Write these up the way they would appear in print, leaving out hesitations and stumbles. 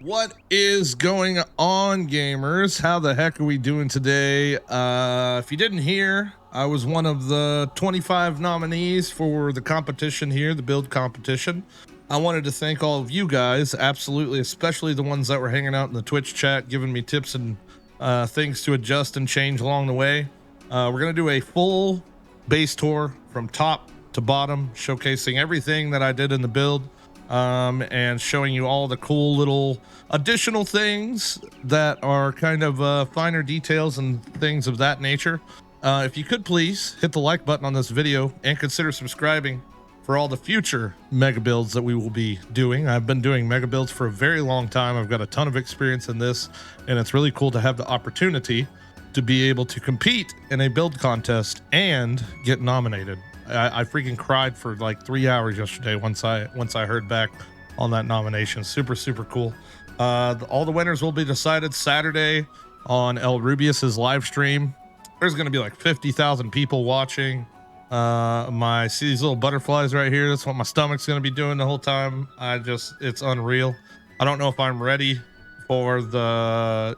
What is going on, gamers? How the heck are we doing today? If you didn't hear, I was one of the 25 nominees for the competition here, the build competition. I wanted to thank all of you guys, absolutely, especially the ones that were hanging out in the Twitch chat, giving me tips and things to adjust and change along the way. We're going to do a full base tour from top to bottom, showcasing everything that I did in the build. And showing you all the cool little additional things that are kind of finer details and things of that nature. If you could please hit the like button on this video and consider subscribing for all the future mega builds that we will be doing. I've been doing mega builds for a very long time. I've got a ton of experience in this, and it's really cool to have the opportunity to be able to compete in a build contest and get nominated. I freaking cried for like 3 hours yesterday once I heard back on that nomination. Super cool. All the winners will be decided Saturday on El Rubius's live stream. There's going to be like 50,000 people watching. See these little butterflies right here. That's what my stomach's going to be doing the whole time. It's unreal. I don't know if I'm ready for the,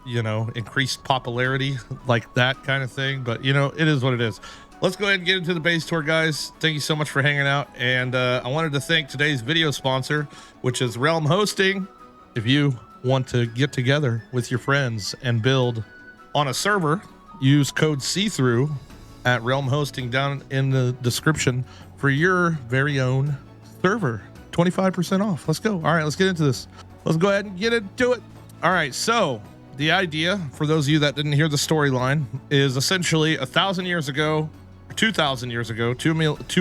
increased popularity like that kind of thing, but it is what it is. Let's go ahead and get into the base tour, guys. Thank you so much for hanging out. And I wanted to thank today's video sponsor, which is Realm Hosting. If you want to get together with your friends and build on a server, use code see-through at Realm Hosting down in the description for your very own server. 25% off. Let's go. All right, let's get into this. Let's go ahead and get into it. All right, so the idea, for those of you that didn't hear the storyline, is essentially 1,000 years ago, 2,000 years ago, two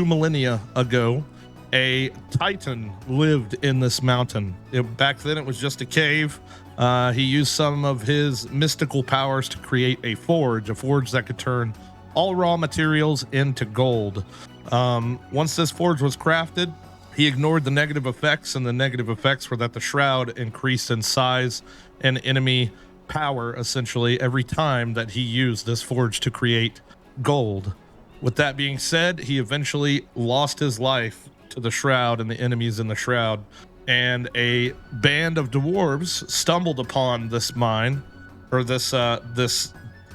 millennia ago, a titan lived in this mountain. Back then it was just a cave. He used some of his mystical powers to create a forge that could turn all raw materials into gold. Once this forge was crafted, he ignored the negative effects, and the negative effects were that the shroud increased in size and enemy power essentially every time that he used this forge to create gold. With that being said, he eventually lost his life to the shroud and the enemies in the shroud, and a band of dwarves stumbled upon this mine, or this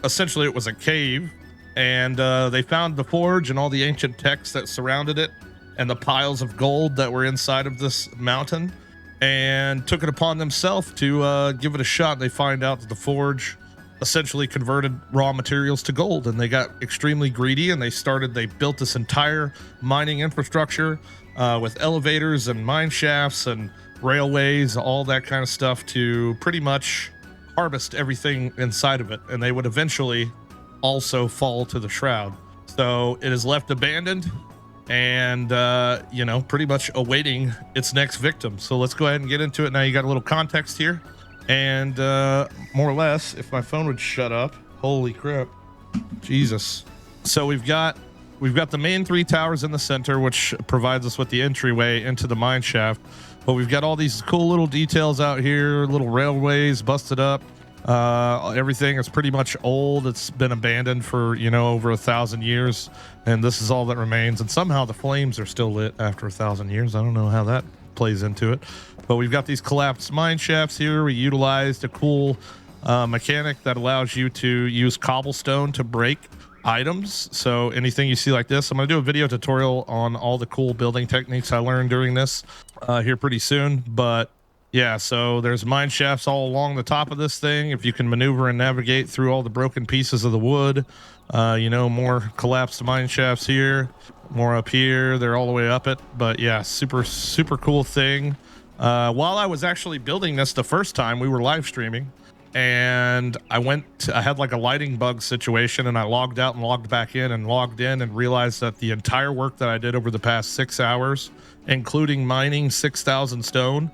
essentially it was a cave, and they found the forge and all the ancient texts that surrounded it and the piles of gold that were inside of this mountain, and took it upon themselves to give it a shot. They find out that the forge essentially converted raw materials to gold, and they got extremely greedy, and they built this entire mining infrastructure with elevators and mine shafts and railways, all that kind of stuff, to pretty much harvest everything inside of it, and they would eventually also fall to the shroud. So it is left abandoned and pretty much awaiting its next victim. So let's go ahead and get into it. Now you got a little context here, and more or less, if my phone would shut up, holy crap, Jesus. So we've got the main 3 towers in the center, which provides us with the entryway into the mine shaft, but we've got all these cool little details out here, little railways busted up. Everything is pretty much old. It's been abandoned for over 1,000 years, and this is all that remains. And somehow the flames are still lit after 1,000 years. I don't know how that plays into it, but we've got these collapsed mine shafts here. We utilized a cool mechanic that allows you to use cobblestone to break items. So anything you see like this, I'm going to do a video tutorial on all the cool building techniques I learned during this here pretty soon. But yeah, so there's mine shafts all along the top of this thing. If you can maneuver and navigate through all the broken pieces of the wood, more collapsed mine shafts here, more up here. They're all the way up it. But yeah, super cool thing. While I was actually building this the first time, we were live streaming, and I had like a lighting bug situation, and I logged out and logged back in and logged in and realized that the entire work that I did over the past 6 hours, including mining 6,000 stone,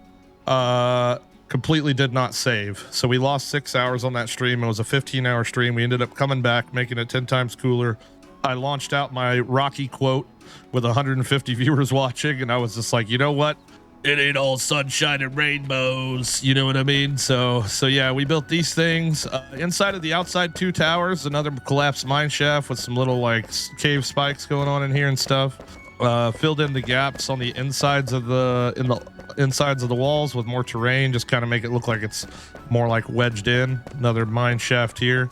completely did not save. So we lost 6 hours on that stream. It was a 15-hour stream. We ended up coming back, making it 10 times cooler. I launched out my Rocky quote with 150 viewers watching, and I was just like, you know what? It ain't all sunshine and rainbows. You know what I mean? So yeah, we built these things. Inside of the outside 2 towers, another collapsed mine shaft with some little like cave spikes going on in here and stuff. filled in the gaps on the insides of the insides of the walls with more terrain, just kind of make it look like it's more like wedged in. Another mine shaft here.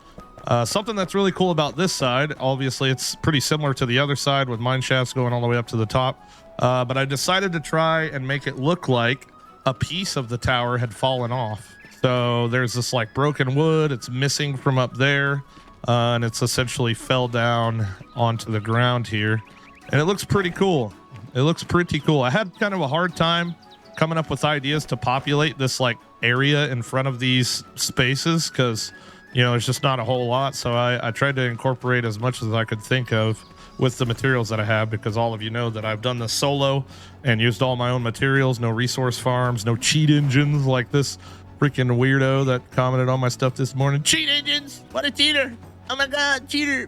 Something that's really cool about this side, obviously it's pretty similar to the other side with mine shafts going all the way up to the top, but I decided to try and make it look like a piece of the tower had fallen off. So there's this like broken wood, it's missing from up there, and it's essentially fell down onto the ground here, and it looks pretty cool. It looks pretty cool. I had kind of a hard time coming up with ideas to populate this like area in front of these spaces, because there's just not a whole lot. So I tried to incorporate as much as I could think of with the materials that I have, because all of you know that I've done this solo and used all my own materials, no resource farms, no cheat engines like this freaking weirdo that commented on my stuff this morning. Cheat engines, what a cheater. Oh my god, cheater.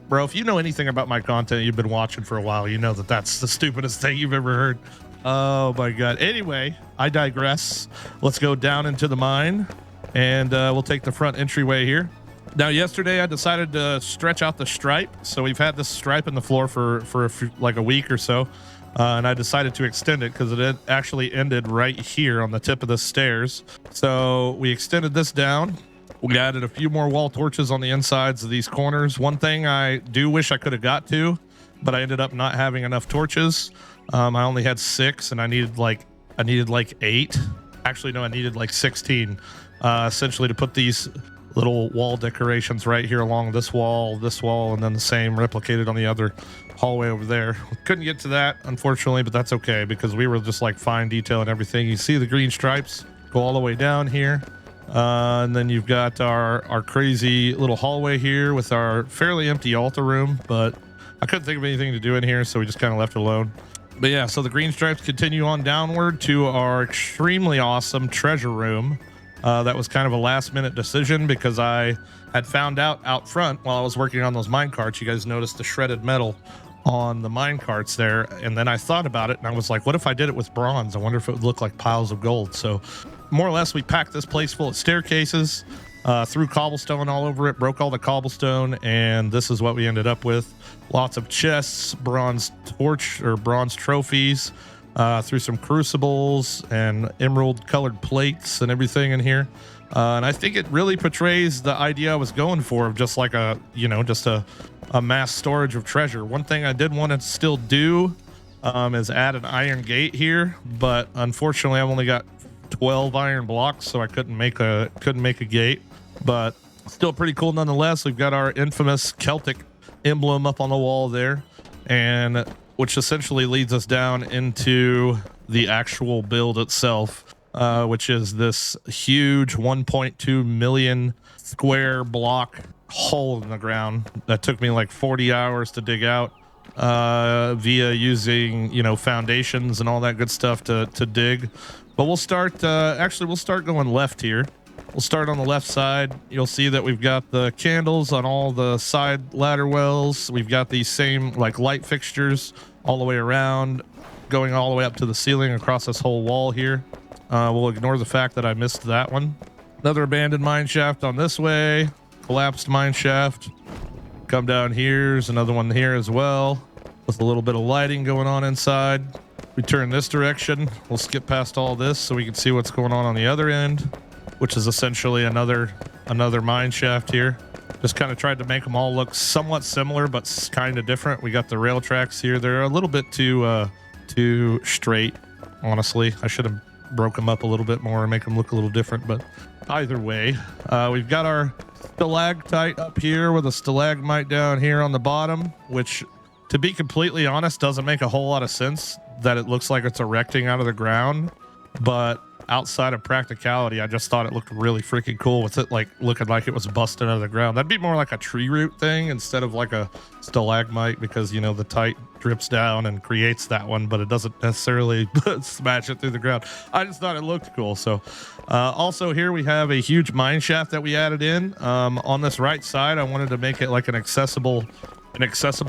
Bro, if you know anything about my content, you've been watching for a while, you know that that's the stupidest thing you've ever heard. Oh my god. Anyway, I digress. Let's go down into the mine, and we'll take the front entryway here. Now, yesterday I decided to stretch out the stripe. So we've had this stripe in the floor for like a week or so, and I decided to extend it because it actually ended right here on the tip of the stairs. So we extended this down. We added a few more wall torches on the insides of these corners. One thing I do wish I could have got to, but I ended up not having enough torches. I only had 6, and I needed like 8. Actually, no, I needed like 16, essentially to put these little wall decorations right here along this wall, and then the same replicated on the other hallway over there. Couldn't get to that, unfortunately, but that's okay because we were just like fine detail and everything. You see the green stripes go all the way down here. And then you've got our crazy little hallway here with our fairly empty altar room, but I couldn't think of anything to do in here, so we just kind of left it alone. But yeah, so the green stripes continue on downward to our extremely awesome treasure room. That was kind of a last minute decision because I had found out front while I was working on those mine carts. You guys noticed the shredded metal on the mine carts there, and then I thought about it and I was like, what if I did it with bronze? I wonder if it would look like piles of gold. So more or less we packed this place full of staircases, threw cobblestone all over it, broke all the cobblestone, and this is what we ended up with. Lots of chests, bronze torch or bronze trophies, threw some crucibles and emerald colored plates and everything in here. And I think it really portrays the idea I was going for of just like just a mass storage of treasure. One thing I did want to still do is add an iron gate here, but unfortunately I've only got 12 iron blocks, so I couldn't make a gate, but still pretty cool nonetheless. We've got our infamous Celtic emblem up on the wall there, and which essentially leads us down into the actual build itself, which is this huge 1.2 million square block hole in the ground that took me like 40 hours to dig out via using foundations and all that good stuff to dig. But we'll start going left here. We'll start on the left side. You'll see that we've got the candles on all the side ladder wells. We've got these same like light fixtures all the way around, going all the way up to the ceiling across this whole wall here. We'll ignore the fact that I missed that one. Another abandoned mine shaft on this way. Collapsed mine shaft. Come down here. There's another one here as well with a little bit of lighting going on inside. We turn this direction. We'll skip past all this so we can see what's going on the other end, which is essentially another mine shaft here. Just kind of tried to make them all look somewhat similar, but kind of different. We got the rail tracks here. They're a little bit too straight, honestly. I should have broke them up a little bit more and make them look a little different, but either way, we've got our stalactite up here with a stalagmite down here on the bottom, which, to be completely honest, doesn't make a whole lot of sense that it looks like it's erecting out of the ground, but outside of practicality, I just thought it looked really freaking cool with it like looking like it was busted out of the ground. That'd be more like a tree root thing instead of like a stalagmite, because the tite drips down and creates that one, but it doesn't necessarily smash it through the ground. I just thought it looked cool. So also here we have a huge mine shaft that we added in. On this right side, I wanted to make it like an accessible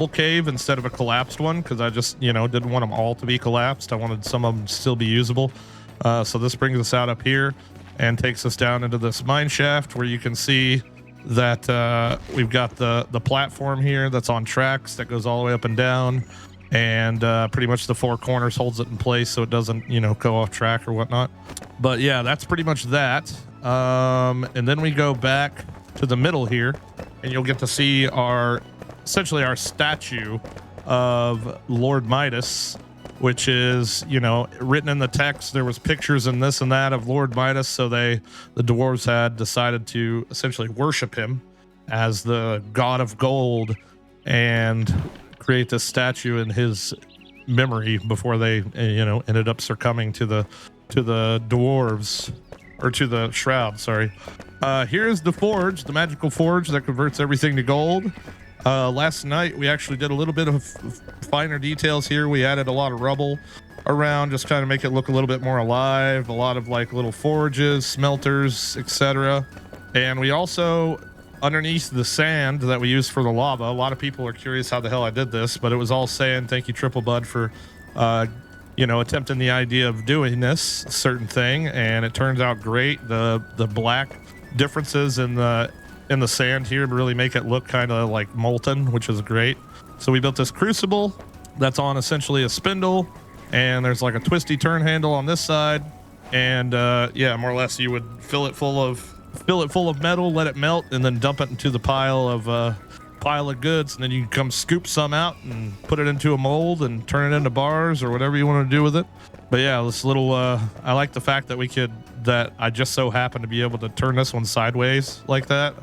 cave instead of a collapsed one, because I just didn't want them all to be collapsed. I wanted some of them to still be usable. So this brings us out up here and takes us down into this mine shaft where you can see that we've got the platform here that's on tracks that goes all the way up and down, and pretty much the four corners holds it in place so it doesn't, you know, go off track or whatnot. But yeah, that's pretty much that. And then we go back to the middle here, and you'll get to see essentially our statue of Lord Midas, which is, you know, written in the text. There was pictures and this and that of Lord Midas, so the dwarves had decided to essentially worship him as the god of gold and create this statue in his memory before they, you know, ended up succumbing to the dwarves, or to the shroud, sorry. Here's the forge, the magical forge that converts everything to gold. Last night we actually did a little bit of finer details here. We added a lot of rubble around, just kind of make it look a little bit more alive, a lot of like little forges, smelters, etc. And we also, underneath the sand that we used for the lava, a lot of people are curious how the hell I did this, but it was all sand. Thank you, Triple Bud, for you know, attempting the idea of doing this certain thing, and it turns out great. The black differences in the sand here really make it look kind of like molten, which is great. So we built this crucible that's on essentially a spindle, and there's like a twisty turn handle on this side, and yeah, more or less you would fill it full of metal, let it melt, and then dump it into the pile of goods, and then you can come scoop some out and put it into a mold and turn it into bars or whatever you want to do with it. But yeah, this little I like the fact that I just so happened to be able to turn this one sideways like that.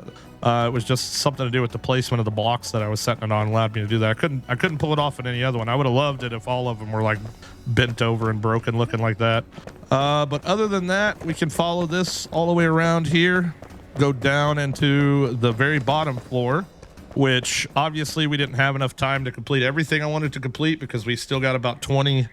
It was just something to do with the placement of the blocks that I was setting it on allowed me to do that. I couldn't pull it off in any other one. I would have loved it if all of them were like bent over and broken looking like that. But other than that, we can follow this all the way around here, go down into the very bottom floor, which obviously we didn't have enough time to complete everything I wanted to complete because we still got about 20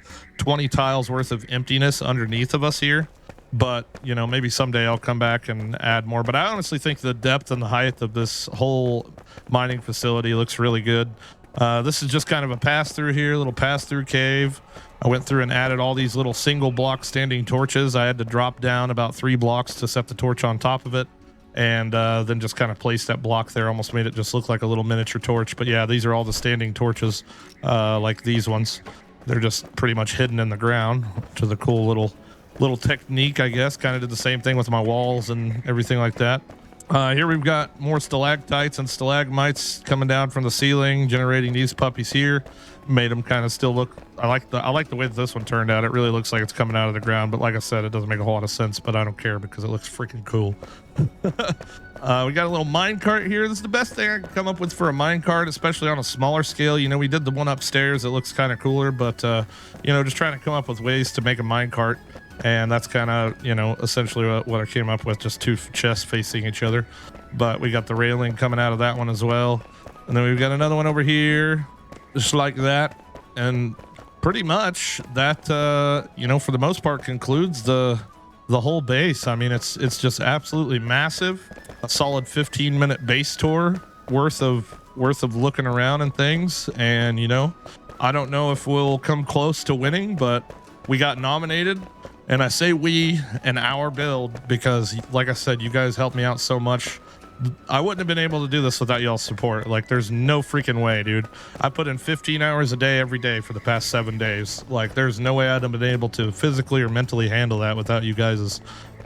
tiles worth of emptiness underneath of us here. But, you know, maybe someday I'll come back and add more. But I honestly think the depth and the height of this whole mining facility looks really good. This is just kind of a pass-through here, little pass-through cave. I went through and added all these little single block standing torches. I had to drop down about 3 blocks to set the torch on top of it. And then just kind of placed that block there, almost made it just look like a little miniature torch. But yeah, these are all the standing torches, like these ones. They're just pretty much hidden in the ground, which is a cool little technique, I guess. Kind of did the same thing with my walls and everything like that. Here we've got more stalactites and stalagmites coming down from the ceiling, generating these puppies here. Made them kind of still look, I like the way that this one turned out. It really looks like it's coming out of the ground, but like I said, it doesn't make a whole lot of sense, but I don't care because it looks freaking cool. We got a little minecart here. This is the best thing I can come up with for a minecart, especially on a smaller scale. You know, we did the one upstairs. It looks kind of cooler, but you know, just trying to come up with ways to make a minecart. And that's kind of, you know, essentially what I came up with, just 2 chests facing each other. But we got the railing coming out of that one as well. And then we've got another one over here, just like that. And pretty much that, you know, for the most part concludes the whole base. I mean, it's just absolutely massive. A solid 15-minute base tour worth of looking around and things. And, you know, I don't know if we'll come close to winning, but we got nominated. And I say we and our build because, like I said, you guys helped me out so much. I wouldn't have been able to do this without y'all's support. Like, there's no freaking way, dude. I put in 15 hours a day every day for the past 7 days. Like, there's no way I'd have been able to physically or mentally handle that without you guys'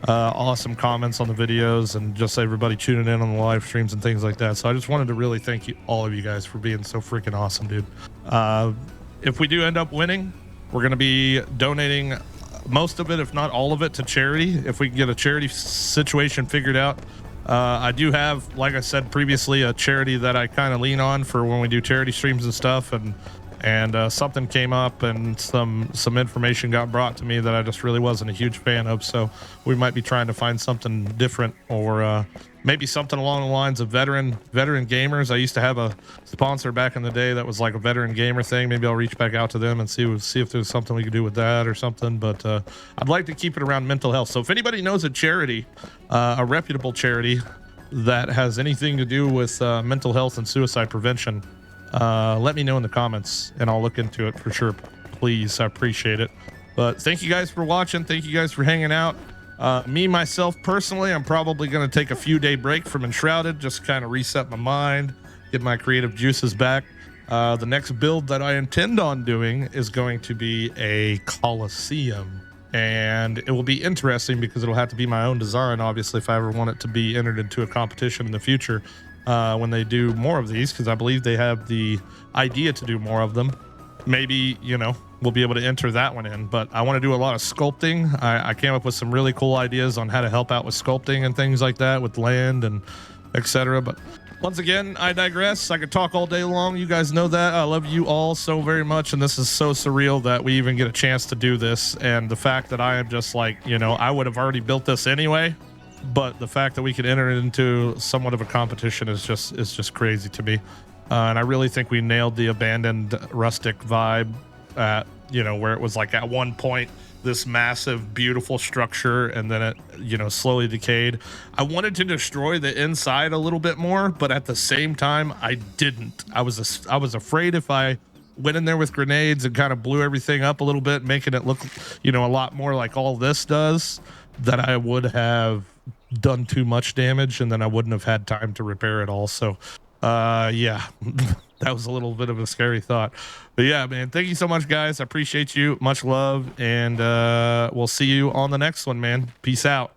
awesome comments on the videos and just everybody tuning in on the live streams and things like that. So I just wanted to really thank you, all of you guys, for being so freaking awesome, dude. If we do end up winning, we're going to be donating most of it, if not all of it, to charity. If we can get a charity situation figured out. I do have, like I said previously, a charity that I kind of lean on for when we do charity streams and stuff, and something came up and some information got brought to me that I just really wasn't a huge fan of. So we might be trying to find something different, or maybe something along the lines of veteran gamers. I used to have a sponsor back in the day that was like a veteran gamer thing. Maybe I'll reach back out to them and see if there's something we could do with that or something. But I'd like to keep it around mental health. So if anybody knows a charity, a reputable charity that has anything to do with mental health and suicide prevention, let me know in the comments and I'll look into it for sure. Please, I appreciate it. But thank you guys for watching. Thank you guys for hanging out. Me, myself, personally, I'm probably going to take a few day break from Enshrouded, just kind of reset my mind, get my creative juices back. The next build that I intend on doing is going to be a Coliseum. And it will be interesting because it'll have to be my own design, obviously, if I ever want it to be entered into a competition in the future when they do more of these, because I believe they have the idea to do more of them. Maybe, you know, we'll be able to enter that one in, but I want to do a lot of sculpting. I came up with some really cool ideas on how to help out with sculpting and things like that with land and etc. But once again, I digress. I could talk all day long. You guys know that. I love you all so very much, and this is so surreal that we even get a chance to do this. And the fact that I am just like, you know, I would have already built this anyway, but the fact that we could enter it into somewhat of a competition is just crazy to me. And I really think we nailed the abandoned rustic vibe at, you know, where it was like at one point this massive beautiful structure and then it, you know, slowly decayed. I wanted to destroy the inside a little bit more, but at the same time I didn't. I was afraid if I went in there with grenades and kind of blew everything up a little bit, making it look, you know, a lot more like all this does, that I would have done too much damage and then I wouldn't have had time to repair it all. So yeah, that was a little bit of a scary thought, but yeah, man, thank you so much, guys. I appreciate you. Much love, and we'll see you on the next one, man. Peace out.